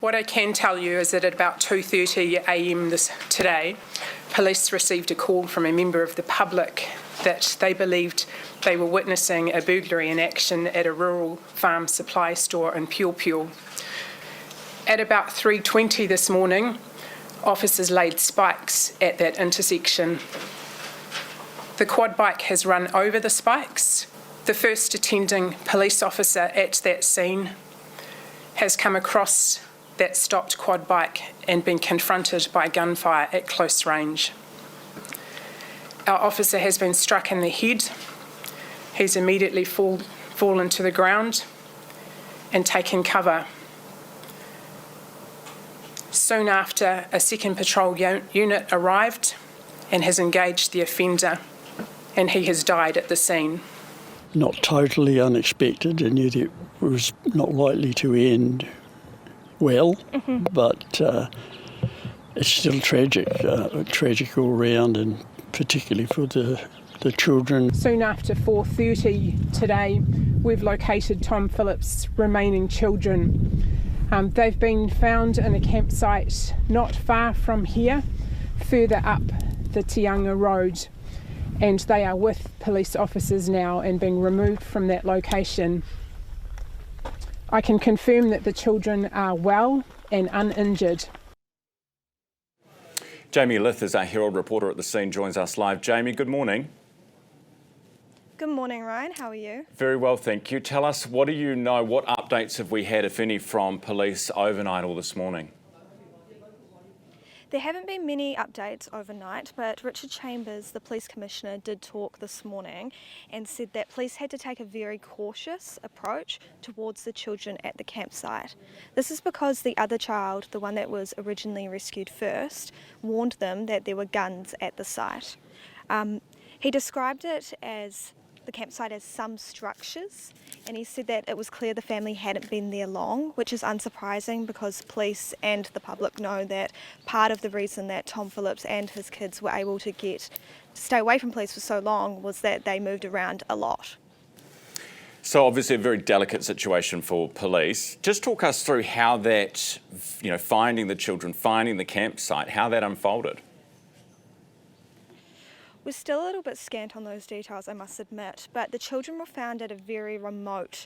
What I can tell you is that at about 2:30 a.m. today, police received a call from a member of the public that they believed they were witnessing a burglary in action at a rural farm supply store in Pure. At about 3:20 this morning, officers laid spikes at that intersection. The quad bike has run over the spikes. The first attending police officer at that scene has come across that stopped quad bike and been confronted by gunfire at close range. Our officer has been struck in the head. He's immediately fallen to the ground and taken cover. Soon after, a second patrol unit arrived and has engaged the offender, and he has died at the scene. Not totally unexpected, and yet it was not likely to end well, but it's still tragic all round, and particularly for the children. Soon after 4:30 today, we've located Tom Phillips' remaining children. They've been found in a campsite not far from here, further up the Tianga Road, and they are with police officers now and being removed from that location. I can confirm that the children are well and uninjured. Jaime Lyth is our Herald reporter at the scene, joins us live. Jaime, good morning. Good morning, Ryan. How are you? Very well, thank you. Tell us, what do you know, what updates have we had, if any, from police overnight or this morning? There haven't been many updates overnight, but Richard Chambers, the police commissioner, did talk this morning and said that police had to take a very cautious approach towards the children at the campsite. This is because the other child, the one that was originally rescued first, warned them that there were guns at the site. He described it as the campsite as some structures, and he said that it was clear the family hadn't been there long, which is unsurprising because police and the public know that part of the reason that Tom Phillips and his kids were able to stay away from police for so long was that they moved around a lot. So obviously a very delicate situation for police. Just talk us through how that, finding the children, finding the campsite, how that unfolded. We're still a little bit scant on those details, I must admit, but the children were found at a very remote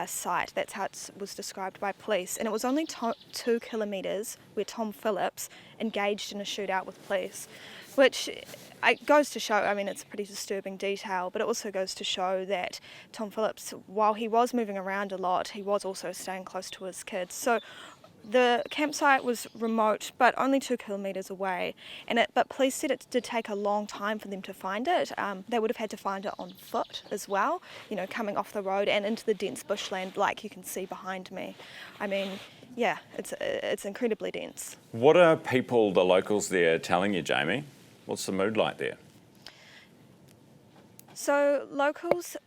site. That's how it was described by police, and it was only 2 kilometres where Tom Phillips engaged in a shootout with police, which it goes to show, it's a pretty disturbing detail, but it also goes to show that Tom Phillips, while he was moving around a lot, he was also staying close to his kids. So the campsite was remote, but only 2 kilometres away, but police said it did take a long time for them to find it. They would have had to find it on foot as well, coming off the road and into the dense bushland like you can see behind me. It's incredibly dense. What are people, the locals there, telling you, Jaime? What's the mood like there? So locals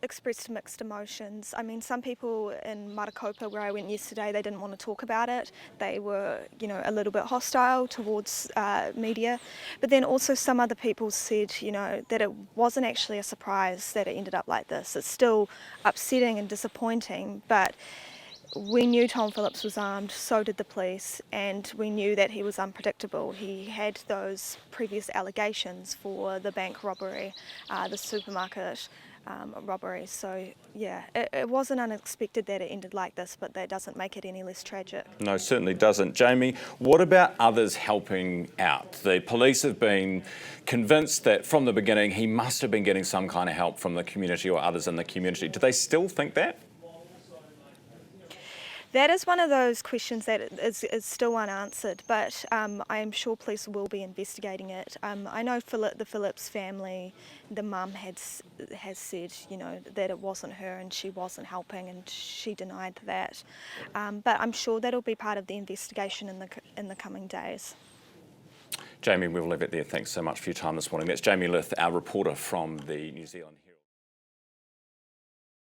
expressed mixed emotions. Some people in Marakopa, where I went yesterday, they didn't want to talk about it. They were, a little bit hostile towards media. But then also some other people said, that it wasn't actually a surprise that it ended up like this. It's still upsetting and disappointing, but we knew Tom Phillips was armed, so did the police, and we knew that he was unpredictable. He had those previous allegations for the bank robbery, the supermarket robbery. So yeah, it wasn't unexpected that it ended like this, but that doesn't make it any less tragic. No, certainly doesn't. Jaime, what about others helping out? The police have been convinced that from the beginning he must have been getting some kind of help from the community or others in the community. Do they still think that? That is one of those questions that is still unanswered, but I am sure police will be investigating it. I know the Phillips family, the mum has said, that it wasn't her and she wasn't helping, and she denied that. But I'm sure that'll be part of the investigation in the coming days. Jaime, we'll leave it there. Thanks so much for your time this morning. That's Jaime Lyth, our reporter from the New Zealand Herald.